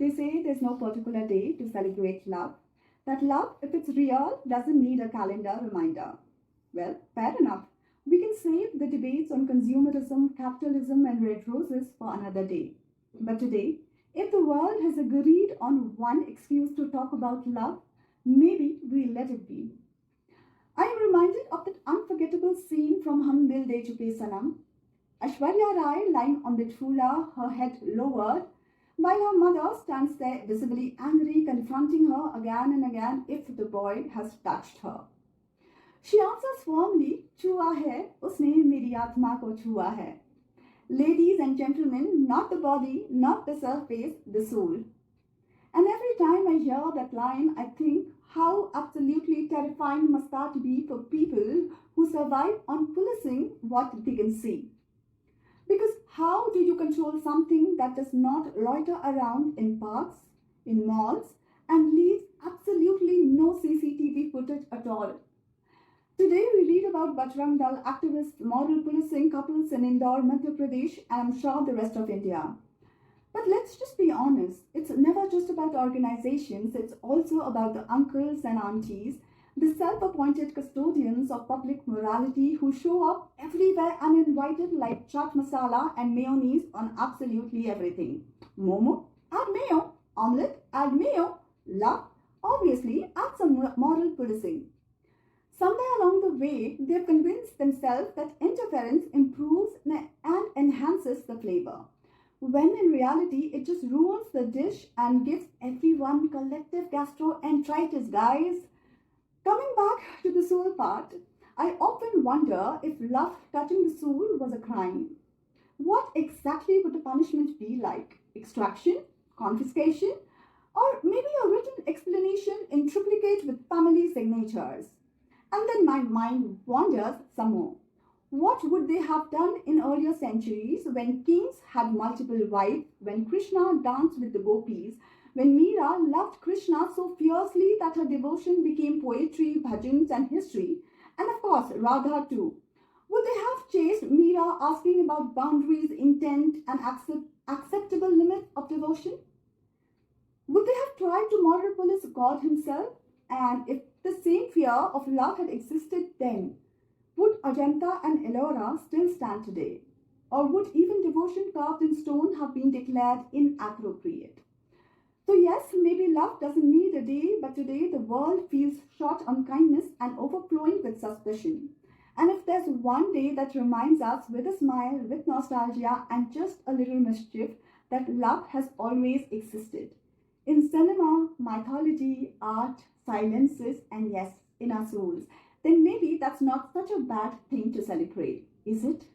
They say there's no particular day to celebrate love. That love, if it's real, doesn't need a calendar reminder. Well, fair enough. We can save the debates on consumerism, capitalism, and red roses for another day. But today, if the world has agreed on one excuse to talk about love, maybe we let it be. I am reminded of that unforgettable scene from Hum Dil De Chuke Sanam. Aishwarya Rai lying on the jhoola, her head lowered, while her mother stands there visibly angry, confronting her again and again if the boy has touched her. She answers firmly, Chhua Hai, usne meri Aatma Ko Chhua Hai. Ladies and gentlemen, not the body, not the surface, the soul. And every time I hear that line, I think how absolutely terrifying must that be for people who survive on policing what they can see. Because how do you control something that does not loiter around in parks, in malls, and leaves absolutely no CCTV footage at all? Today we read about Bajrang Dal activists, moral policing couples in Indore, Madhya Pradesh, and I'm sure the rest of India. But let's just be honest, it's never just about organizations, it's also about the uncles and aunties, the self-appointed custodians of public morality who show up everywhere uninvited like chaat masala and mayonnaise on absolutely everything. Momo, add mayo. Omelette, add mayo. Love, obviously, add some moral policing. Somewhere along the way, they've convinced themselves that interference improves and enhances the flavor, when in reality, it just ruins the dish and gives everyone collective gastroenteritis, guys. Coming back to the soul part, I often wonder if love touching the soul was a crime. What exactly would the punishment be like? Extraction? Confiscation? Or maybe a written explanation in triplicate with family signatures? And then my mind wanders some more. What would they have done in earlier centuries when kings had multiple wives, when Krishna danced with the gopis, when Meera loved Krishna so fiercely that her devotion became poetry, bhajans and history, and of course Radha too? Would they have chased Meera asking about boundaries, intent and acceptable limits of devotion? Would they have tried to moral police God himself? And if the same fear of love had existed then, would Ajanta and Ellora still stand today? Or would even devotion carved in stone have been declared inappropriate? So yes, maybe love doesn't need a day, but today the world feels short on kindness and overflowing with suspicion. And if there's one day that reminds us with a smile, with nostalgia and just a little mischief, that love has always existed. In cinema, mythology, art, silences, and yes, in our souls, then maybe that's not such a bad thing to celebrate, is it?